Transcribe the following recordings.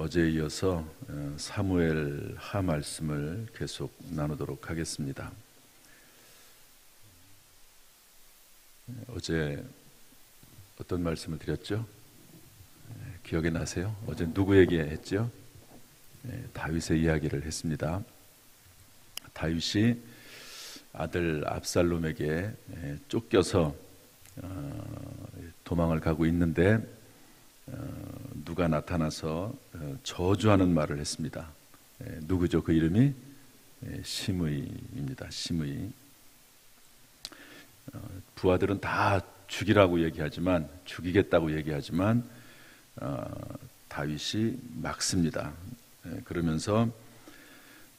어제에 이어서 사무엘 하 말씀을 계속 나누도록 하겠습니다. 어제 어떤 말씀을 드렸죠? 기억이 나세요? 어제 누구에게 했죠? 다윗의 이야기를 했습니다. 다윗이 아들 압살롬에게 쫓겨서 도망을 가고 있는데 누가 나타나서 저주하는 말을 했습니다. 누구죠? 그 이름이 시므이입니다. 시므이. 부하들은 다 죽이라고 얘기하지만, 죽이겠다고 얘기하지만 다윗이 막습니다. 그러면서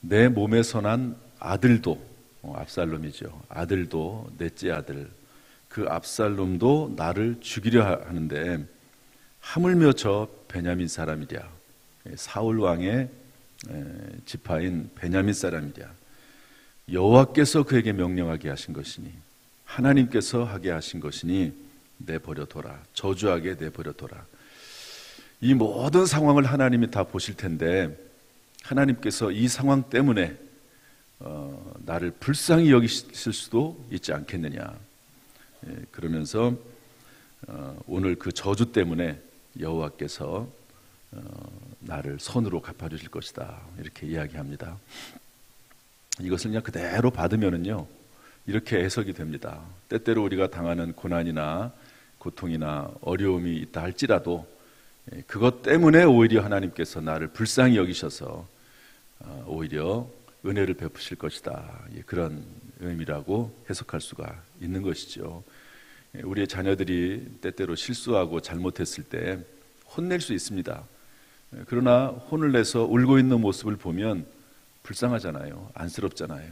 내 몸에서 난 아들도, 압살롬이죠. 아들도, 넷째 아들, 그 압살롬도 나를 죽이려 하는데 하물며 저 베냐민 사람이랴, 사울 왕의 지파인 베냐민 사람이랴. 여호와께서 그에게 명령하게 하신 것이니, 하나님께서 하게 하신 것이니 내버려둬라, 저주하게 내버려둬라. 이 모든 상황을 하나님이 다 보실 텐데 하나님께서 이 상황 때문에 나를 불쌍히 여기실 수도 있지 않겠느냐. 그러면서 오늘 그 저주 때문에 여호와께서 나를 손으로 갚아주실 것이다, 이렇게 이야기합니다. 이것을 그냥 그대로 받으면은요, 이렇게 해석이 됩니다. 때때로 우리가 당하는 고난이나 고통이나 어려움이 있다 할지라도 그것 때문에 오히려 하나님께서 나를 불쌍히 여기셔서 오히려 은혜를 베푸실 것이다, 그런 의미라고 해석할 수가 있는 것이죠. 우리의 자녀들이 때때로 실수하고 잘못했을 때 혼낼 수 있습니다. 그러나 혼을 내서 울고 있는 모습을 보면 불쌍하잖아요. 안쓰럽잖아요.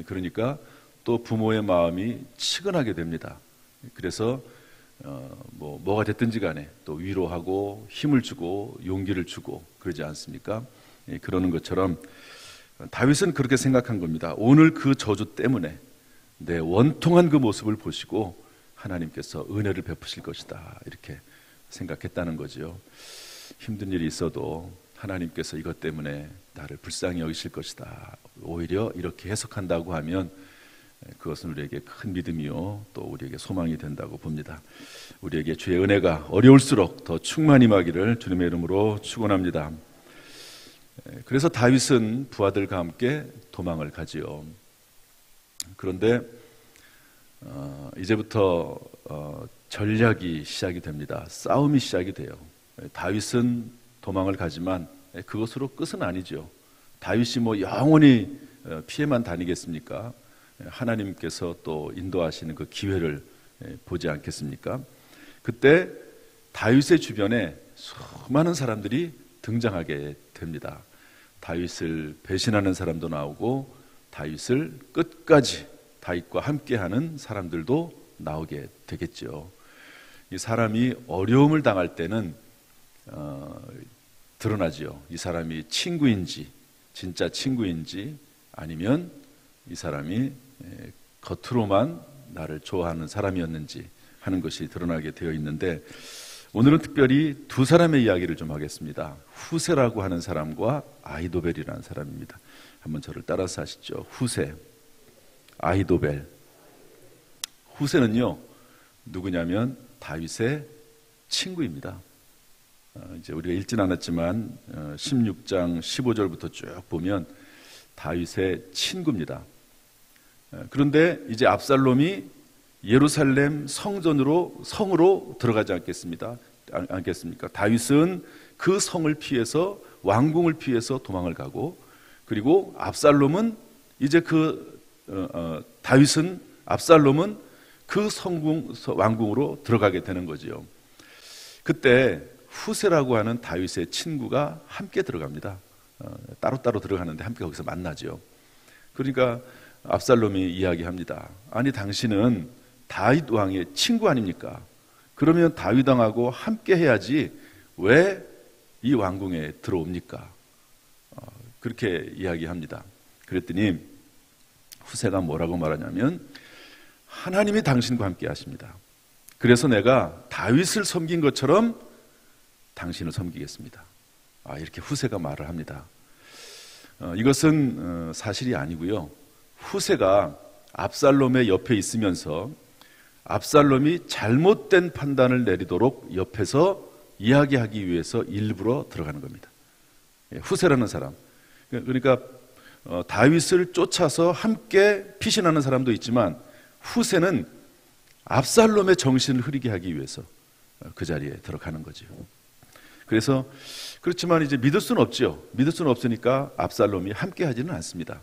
그러니까 또 부모의 마음이 치근하게 됩니다. 그래서 뭐가 됐든지 간에 또 위로하고 힘을 주고 용기를 주고 그러지 않습니까? 그러는 것처럼 다윗은 그렇게 생각한 겁니다. 오늘 그 저주 때문에 내 원통한 그 모습을 보시고 하나님께서 은혜를 베푸실 것이다, 이렇게 생각했다는 거죠. 힘든 일이 있어도 하나님께서 이것 때문에 나를 불쌍히 여기실 것이다, 오히려 이렇게 해석한다고 하면 그것은 우리에게 큰 믿음이요, 또 우리에게 소망이 된다고 봅니다. 우리에게 주의 은혜가 어려울수록 더 충만히 임하기를 주님의 이름으로 축원합니다. 그래서 다윗은 부하들과 함께 도망을 가지요. 그런데 이제부터 전략이 시작이 됩니다. 싸움이 시작이 돼요. 다윗은 도망을 가지만 그것으로 끝은 아니죠. 다윗이 뭐 영원히 피해만 다니겠습니까? 하나님께서 또 인도하시는 그 기회를 보지 않겠습니까? 그때 다윗의 주변에 수많은 사람들이 등장하게 됩니다. 다윗을 배신하는 사람도 나오고 다윗을 끝까지 다윗과 함께하는 사람들도 나오게 되겠죠. 이 사람이 어려움을 당할 때는 드러나지요. 이 사람이 친구인지, 진짜 친구인지, 아니면 이 사람이 겉으로만 나를 좋아하는 사람이었는지 하는 것이 드러나게 되어 있는데, 오늘은 특별히 두 사람의 이야기를 좀 하겠습니다. 후세라고 하는 사람과 아히도벨이라는 사람입니다. 한번 저를 따라서 하시죠. 후세, 아히도벨. 후세는요, 누구냐면 다윗의 친구입니다. 이제 우리가 읽진 않았지만 16장 15절부터 쭉 보면 다윗의 친구입니다. 그런데 이제 압살롬이 예루살렘 성으로 들어가지 않겠습니까? 다윗은 그 성을 피해서, 왕궁을 피해서 도망을 가고, 그리고 이제 압살롬은 그 왕궁으로 들어가게 되는 거지요. 그때 후세라고 하는 다윗의 친구가 함께 들어갑니다. 따로따로 들어가는데 함께 거기서 만나죠. 그러니까 압살롬이 이야기합니다. 아니, 당신은 다윗 왕의 친구 아닙니까? 그러면 다윗 왕하고 함께 해야지 왜 이 왕궁에 들어옵니까? 그렇게 이야기합니다. 그랬더니 후세가 뭐라고 말하냐면, 하나님이 당신과 함께 하십니다. 그래서 내가 다윗을 섬긴 것처럼 당신을 섬기겠습니다. 이렇게 후세가 말을 합니다. 이것은 사실이 아니고요. 후세가 압살롬의 옆에 있으면서 압살롬이 잘못된 판단을 내리도록 옆에서 이야기하기 위해서 일부러 들어가는 겁니다. 후세라는 사람, 그러니까 다윗을 쫓아서 함께 피신하는 사람도 있지만 후세는 압살롬의 정신을 흐리게 하기 위해서 그 자리에 들어가는 거죠. 그래서 그렇지만 이제 믿을 수는 없죠. 믿을 수는 없으니까 압살롬이 함께 하지는 않습니다.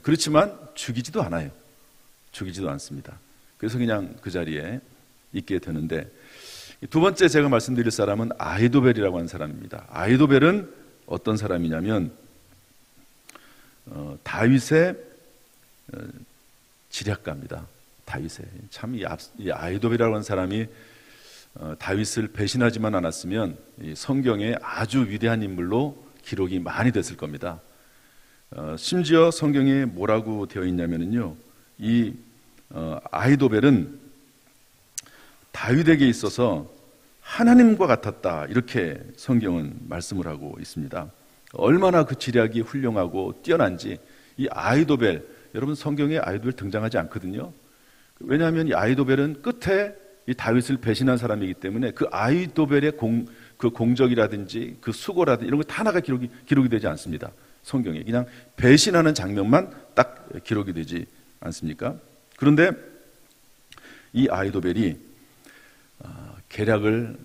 그렇지만 죽이지도 않아요. 죽이지도 않습니다. 그래서 그냥 그 자리에 있게 되는데, 두 번째 제가 말씀드릴 사람은 아히도벨이라고 하는 사람입니다. 아히도벨은 어떤 사람이냐면 다윗의 지략가입니다. 다윗의 참 이 아히도벨이라고 하는 사람이 다윗을 배신하지만 않았으면 이 성경에 아주 위대한 인물로 기록이 많이 됐을 겁니다. 심지어 성경에 뭐라고 되어 있냐면요, 이 아히도벨은 다윗에게 있어서 하나님과 같았다, 이렇게 성경은 말씀을 하고 있습니다. 얼마나 그 지략이 훌륭하고 뛰어난지. 이 아히도벨, 여러분 성경에 아히도벨 등장하지 않거든요. 왜냐하면 이 아히도벨은 끝에 이 다윗을 배신한 사람이기 때문에 그 아히도벨의 그 공적이라든지 그 수고라든지 이런 거 하나가 기록이 되지 않습니다. 성경에 그냥 배신하는 장면만 딱 기록이 되지 않습니까? 그런데 이 아히도벨이 계략을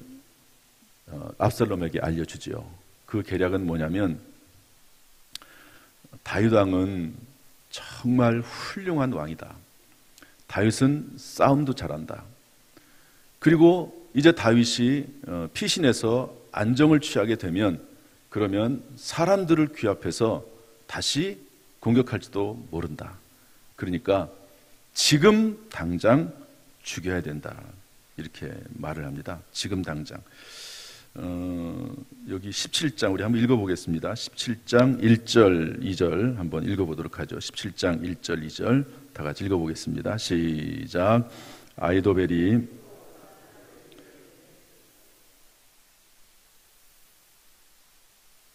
압살롬에게 알려주지요. 그 계략은 뭐냐면, 다윗 왕은 정말 훌륭한 왕이다. 다윗은 싸움도 잘한다. 그리고 이제 다윗이 피신해서 안정을 취하게 되면, 그러면 사람들을 귀합해서 다시 공격할지도 모른다. 그러니까 지금 당장 죽여야 된다, 이렇게 말을 합니다. 지금 당장. 여기 17장 우리 한번 읽어보겠습니다. 17장 1절 2절 한번 읽어보도록 하죠. 17장 1절 2절 다 같이 읽어보겠습니다. 시작. 아히도벨이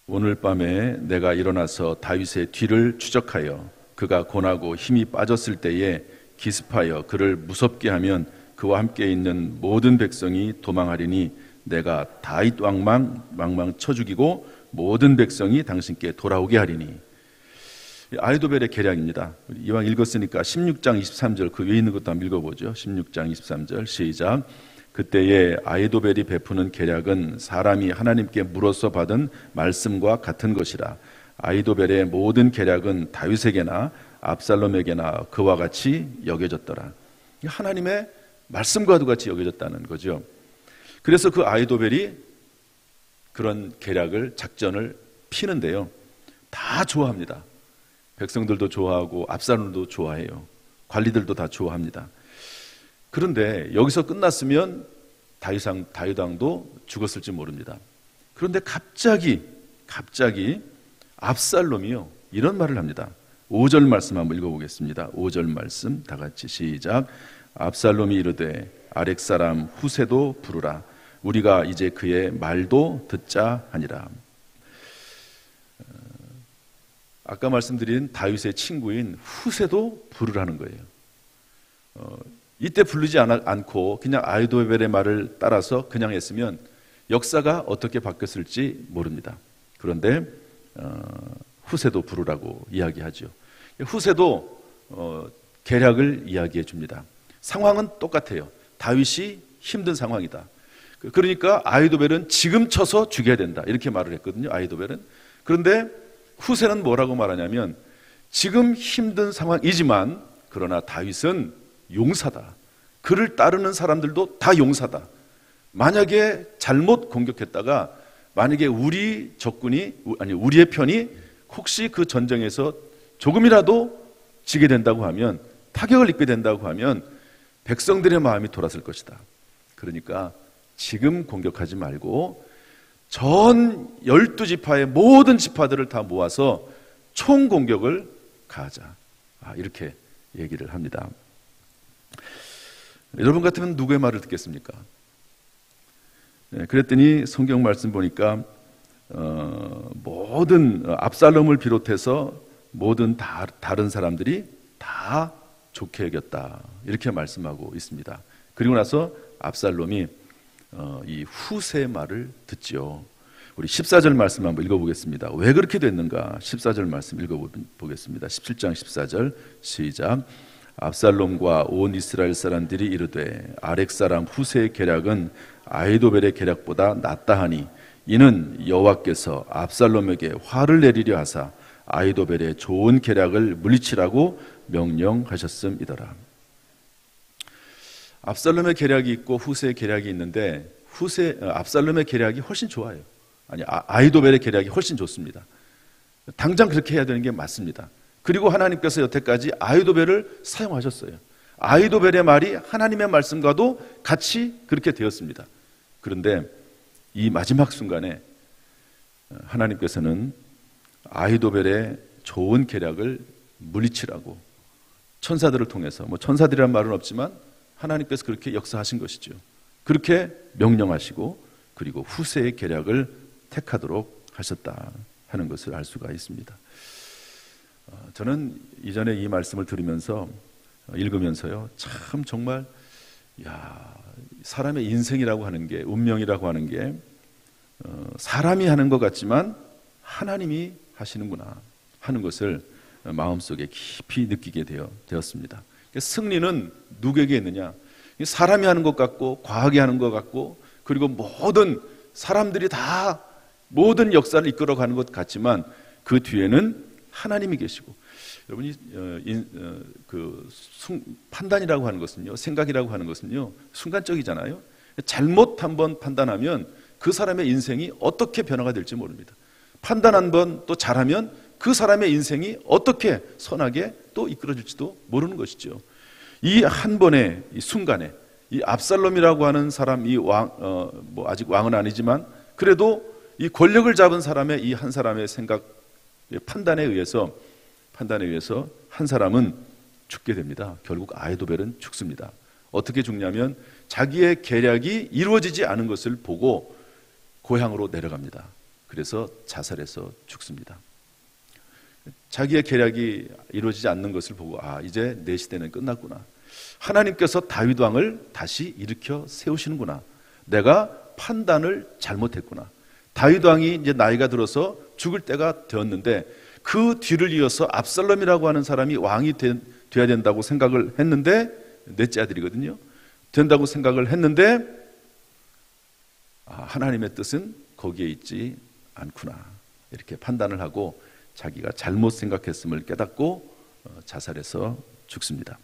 오늘 밤에 내가 일어나서 다윗의 뒤를 추적하여 그가 고나고 힘이 빠졌을 때에 기습하여 그를 무섭게 하면 그와 함께 있는 모든 백성이 도망하리니 내가 다윗 왕망 쳐 죽이고 모든 백성이 당신께 돌아오게 하리니. 아히도벨의 계략입니다. 이왕 읽었으니까 16장 23절 그 위에 있는 것도 한번 읽어보죠. 16장 23절 시작. 그때에 아히도벨이 베푸는 계략은 사람이 하나님께 물어서 받은 말씀과 같은 것이라. 아히도벨의 모든 계략은 다윗에게나 압살롬에게나 그와 같이 여겨졌더라. 하나님의 말씀과도 같이 여겨졌다는 거죠. 그래서 그 아히도벨이 그런 계략을, 작전을 피는데요, 다 좋아합니다. 백성들도 좋아하고 압살롬도 좋아해요. 관리들도 다 좋아합니다. 그런데 여기서 끝났으면 다윗 왕도 죽었을지 모릅니다. 그런데 갑자기 압살롬이요, 이런 말을 합니다. 5절 말씀 한번 읽어보겠습니다. 5절 말씀 다 같이 시작. 압살롬이 이르되 아렉 사람 후세도 부르라. 우리가 이제 그의 말도 듣자 하니라. 아까 말씀드린 다윗의 친구인 후세도 부르라는 거예요. 이때 부르지 않고 그냥 아히도벨의 말을 따라서 그냥 했으면 역사가 어떻게 바뀌었을지 모릅니다. 그런데 후세도 부르라고 이야기하죠. 후세도 계략을 이야기해 줍니다. 상황은 똑같아요. 다윗이 힘든 상황이다. 그러니까 아히도벨은 지금 쳐서 죽여야 된다, 이렇게 말을 했거든요. 아히도벨은. 그런데 후세는 뭐라고 말하냐면, 지금 힘든 상황이지만 그러나 다윗은 용사다. 그를 따르는 사람들도 다 용사다. 만약에 잘못 공격했다가 만약에 우리의 편이 혹시 그 전쟁에서 조금이라도 지게 된다고 하면, 타격을 입게 된다고 하면 백성들의 마음이 돌아설 것이다. 그러니까 지금 공격하지 말고 전 12지파의 모든 지파들을 다 모아서 총공격을 가하자, 이렇게 얘기를 합니다. 여러분 같으면 누구의 말을 듣겠습니까? 그랬더니 성경 말씀 보니까 모든 압살롬을 비롯해서 모든 다른 사람들이 다 좋게 여겼다. 이렇게 말씀하고 있습니다. 그리고 나서 압살롬이 이 후세의 말을 듣지요. 우리 14절 말씀 한번 읽어보겠습니다. 왜 그렇게 됐는가? 14절 말씀 읽어보겠습니다. 17장 14절 시작. 압살롬과 온 이스라엘 사람들이 이르되 아렉 사람 후세의 계략은 아히도벨의 계략보다 낫다 하니 이는 여호와께서 압살롬에게 화를 내리려 하사 아히도벨의 좋은 계략을 물리치라고 명령하셨음이더라. 압살롬의 계략이 있고 후세의 계략이 있는데 압살롬의 계략이 훨씬 좋아요. 아히도벨의 계략이 훨씬 좋습니다. 당장 그렇게 해야 되는 게 맞습니다. 그리고 하나님께서 여태까지 아히도벨을 사용하셨어요. 아히도벨의 말이 하나님의 말씀과도 같이 그렇게 되었습니다. 그런데 이 마지막 순간에 하나님께서는 아히도벨의 좋은 계략을 물리치라고 천사들을 통해서, 천사들이란 말은 없지만 하나님께서 그렇게 역사하신 것이죠. 그렇게 명령하시고 그리고 후세의 계략을 택하도록 하셨다 하는 것을 알 수가 있습니다. 저는 이전에 이 말씀을 들으면서 읽으면서요, 참 정말 사람의 인생이라고 하는 게, 운명이라고 하는 게 사람이 하는 것 같지만 하나님이 하시는구나 하는 것을 마음속에 깊이 느끼게 되었습니다. 승리는 누구에게 있느냐? 사람이 하는 것 같고 과학이 하는 것 같고 그리고 모든 사람들이 다 모든 역사를 이끌어가는 것 같지만 그 뒤에는 하나님이 계시고, 여러분이 판단이라고 하는 것은요, 생각이라고 하는 것은요 순간적이잖아요. 잘못 한번 판단하면 그 사람의 인생이 어떻게 변화가 될지 모릅니다. 판단 한번 또 잘하면 그 사람의 인생이 어떻게 선하게 또 이끌어질지도 모르는 것이죠. 이 한 번의 이 순간에 이 압살롬이라고 하는 사람, 이 아직 왕은 아니지만 그래도 이 권력을 잡은 사람의 이 한 사람의 생각, 판단에 의해서 한 사람은 죽게 됩니다. 결국 아히도벨은 죽습니다. 어떻게 죽냐면 자기의 계략이 이루어지지 않은 것을 보고 고향으로 내려갑니다. 그래서 자살해서 죽습니다. 자기의 계략이 이루어지지 않는 것을 보고 이제 내 시대는 끝났구나. 하나님께서 다윗 왕을 다시 일으켜 세우시는구나. 내가 판단을 잘못했구나. 다윗 왕이 이제 나이가 들어서 죽을 때가 되었는데 그 뒤를 이어서 압살롬이라고 하는 사람이 왕이 돼야 된다고 생각을 했는데, 넷째 아들이거든요. 된다고 생각을 했는데 하나님의 뜻은 거기에 있지 않구나. 이렇게 판단을 하고 자기가 잘못 생각했음을 깨닫고 자살해서 죽습니다.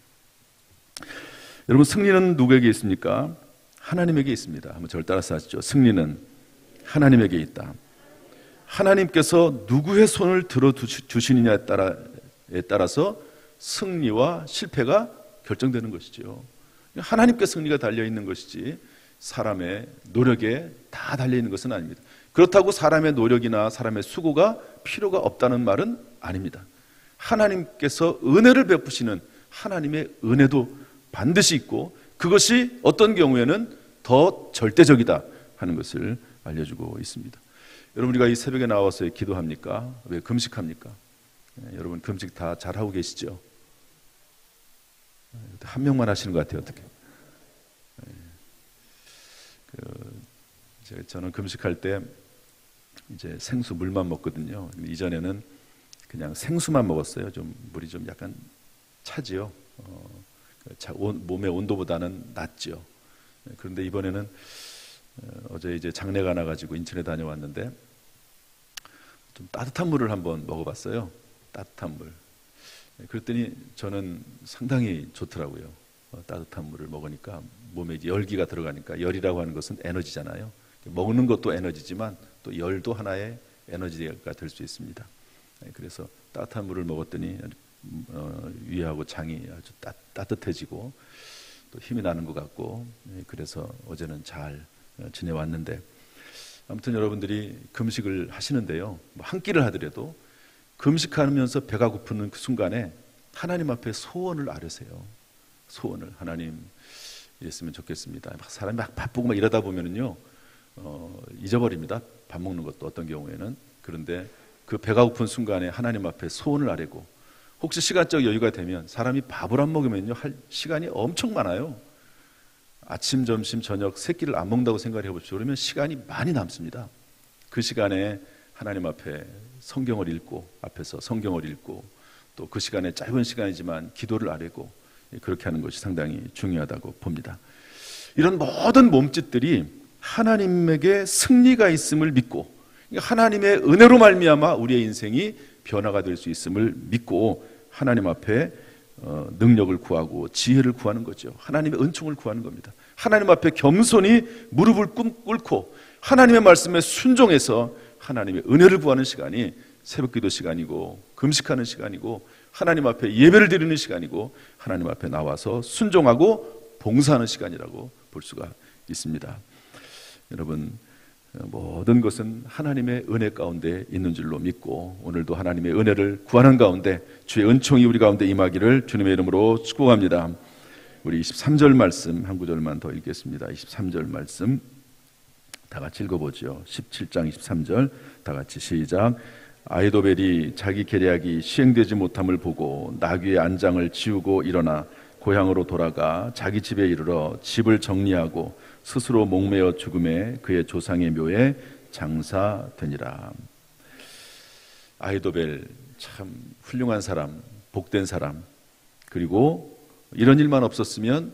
여러분, 승리는 누구에게 있습니까? 하나님에게 있습니다. 한번 저를 따라서 하시죠. 승리는 하나님에게 있다. 하나님께서 누구의 손을 들어주시느냐에 따라서 승리와 실패가 결정되는 것이죠. 하나님께 승리가 달려있는 것이지 사람의 노력에 다 달려있는 것은 아닙니다. 그렇다고 사람의 노력이나 사람의 수고가 필요가 없다는 말은 아닙니다. 하나님께서 은혜를 베푸시는 하나님의 은혜도 반드시 있고, 그것이 어떤 경우에는 더 절대적이다 하는 것을 알려주고 있습니다. 여러분, 우리가 이 새벽에 나와서 기도합니까? 왜 금식합니까? 여러분, 금식 다 잘하고 계시죠? 한 명만 하시는 것 같아요. 어떻게? 저는 금식할 때 이제 생수 물만 먹거든요. 이전에는 그냥 생수만 먹었어요. 좀 물이 좀 약간 차지요. 몸의 온도보다는 낮죠. 그런데 이번에는 어제 이제 장례가 나가지고 인천에 다녀왔는데 좀 따뜻한 물을 한번 먹어봤어요. 따뜻한 물. 그랬더니 저는 상당히 좋더라고요. 따뜻한 물을 먹으니까 몸에 이제 열기가 들어가니까, 열이라고 하는 것은 에너지잖아요. 먹는 것도 에너지지만 또 열도 하나의 에너지가 될 수 있습니다. 그래서 따뜻한 물을 먹었더니 위하고 장이 아주 따뜻해지고 또 힘이 나는 것 같고, 그래서 어제는 잘 지내왔는데, 아무튼 여러분들이 금식을 하시는데요, 한 끼를 하더라도 금식하면서 배가 고프는 그 순간에 하나님 앞에 소원을 아뢰세요. 소원을. 하나님, 이랬으면 좋겠습니다. 사람이 막 바쁘고 막 이러다 보면은요 잊어버립니다. 밥 먹는 것도 어떤 경우에는. 그런데 그 배가 고픈 순간에 하나님 앞에 소원을 아뢰고, 혹시 시간적 여유가 되면 사람이 밥을 안 먹으면요 할 시간이 엄청 많아요. 아침, 점심, 저녁 세 끼를 안 먹는다고 생각해 보십시오. 그러면 시간이 많이 남습니다. 그 시간에 하나님 앞에 성경을 읽고, 앞에서 성경을 읽고, 또 그 시간에 짧은 시간이지만 기도를 아뢰고, 그렇게 하는 것이 상당히 중요하다고 봅니다. 이런 모든 몸짓들이 하나님에게 승리가 있음을 믿고, 하나님의 은혜로 말미암아 우리의 인생이 변화가 될 수 있음을 믿고 하나님 앞에 능력을 구하고 지혜를 구하는 거죠. 하나님의 은총을 구하는 겁니다. 하나님 앞에 겸손히 무릎을 꿇고 하나님의 말씀에 순종해서 하나님의 은혜를 구하는 시간이 새벽기도 시간이고, 금식하는 시간이고, 하나님 앞에 예배를 드리는 시간이고, 하나님 앞에 나와서 순종하고 봉사하는 시간이라고 볼 수가 있습니다. 여러분, 모든 것은 하나님의 은혜 가운데 있는 줄로 믿고, 오늘도 하나님의 은혜를 구하는 가운데 주의 은총이 우리 가운데 임하기를 주님의 이름으로 축복합니다. 우리 23절 말씀 한 구절만 더 읽겠습니다. 23절 말씀 다 같이 읽어보죠. 17장 23절 다 같이 시작. 아이도벨이 자기 계략이 시행되지 못함을 보고 나귀의 안장을 지우고 일어나 고향으로 돌아가 자기 집에 이르러 집을 정리하고 스스로 목매어 죽음에 그의 조상의 묘에 장사되니라. 아이도벨 참 훌륭한 사람, 복된 사람, 그리고 이런 일만 없었으면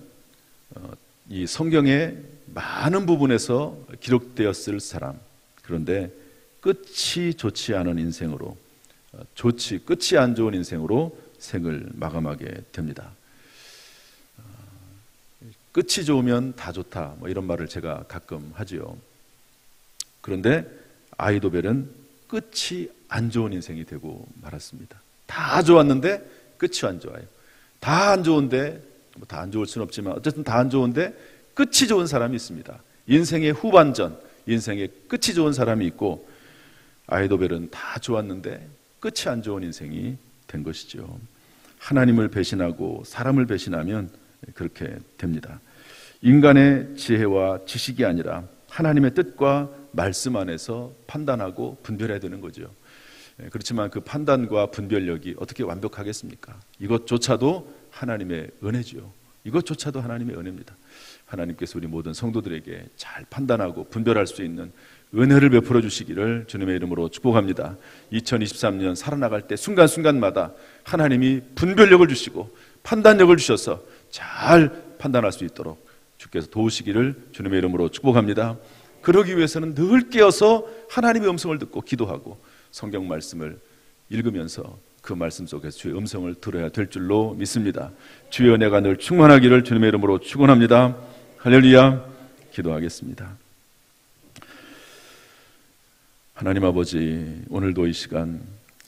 이 성경의 많은 부분에서 기록되었을 사람. 그런데 끝이 좋지 않은 인생으로, 끝이 안 좋은 인생으로 생을 마감하게 됩니다. 끝이 좋으면 다 좋다, 뭐 이런 말을 제가 가끔 하지요. 그런데 아이도벨은 끝이 안 좋은 인생이 되고 말았습니다. 다 좋았는데 끝이 안 좋아요. 다 안 좋은데, 뭐 다 안 좋을 수는 없지만 어쨌든 다 안 좋은데 끝이 좋은 사람이 있습니다. 인생의 후반전, 인생의 끝이 좋은 사람이 있고, 아이도벨은 다 좋았는데 끝이 안 좋은 인생이 된 것이죠. 하나님을 배신하고 사람을 배신하면 그렇게 됩니다. 인간의 지혜와 지식이 아니라 하나님의 뜻과 말씀 안에서 판단하고 분별해야 되는 거죠. 그렇지만 그 판단과 분별력이 어떻게 완벽하겠습니까? 이것조차도 하나님의 은혜죠. 이것조차도 하나님의 은혜입니다. 하나님께서 우리 모든 성도들에게 잘 판단하고 분별할 수 있는 은혜를 베풀어 주시기를 주님의 이름으로 축복합니다. 2023년 살아나갈 때 순간순간마다 하나님이 분별력을 주시고 판단력을 주셔서 잘 판단할 수 있도록 주께서 도우시기를 주님의 이름으로 축복합니다. 그러기 위해서는 늘 깨어서 하나님의 음성을 듣고 기도하고 성경 말씀을 읽으면서 그 말씀 속에서 주의 음성을 들어야 될 줄로 믿습니다. 주의 은혜가 늘 충만하기를 주님의 이름으로 축원합니다. 할렐루야. 기도하겠습니다. 하나님 아버지, 오늘도 이 시간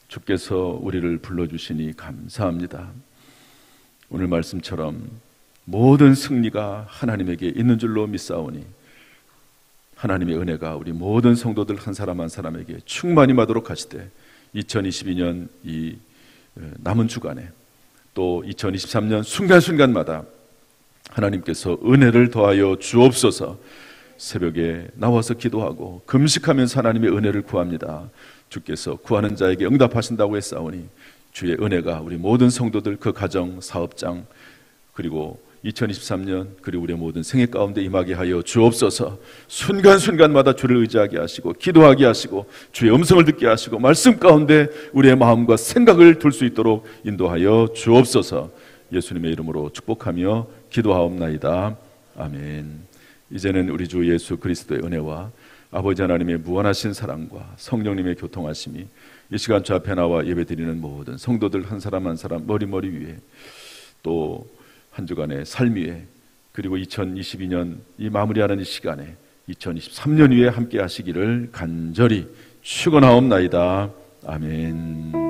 주께서 우리를 불러주시니 감사합니다. 오늘 말씀처럼 모든 승리가 하나님에게 있는 줄로 믿사오니 하나님의 은혜가 우리 모든 성도들 한 사람 한 사람에게 충만히 임하도록 하시되 2022년 이 남은 주간에 또 2023년 순간순간마다 하나님께서 은혜를 더하여 주옵소서. 새벽에 나와서 기도하고 금식하면서 하나님의 은혜를 구합니다. 주께서 구하는 자에게 응답하신다고 했사오니 주의 은혜가 우리 모든 성도들 그 가정, 사업장, 그리고 2023년 그리고 우리의 모든 생애 가운데 임하게 하여 주옵소서. 순간순간마다 주를 의지하게 하시고 기도하게 하시고 주의 음성을 듣게 하시고 말씀 가운데 우리의 마음과 생각을 둘 수 있도록 인도하여 주옵소서. 예수님의 이름으로 축복하며 기도하옵나이다. 아멘. 이제는 우리 주 예수 그리스도의 은혜와 아버지 하나님의 무한하신 사랑과 성령님의 교통하심이 이 시간 주 앞에 나와 예배드리는 모든 성도들 한 사람 한 사람 머리 위에, 또 한 주간의 삶 위에, 그리고 2022년 이 마무리하는 이 시간에 2023년 위에 함께 하시기를 간절히 축원하옵나이다. 아멘.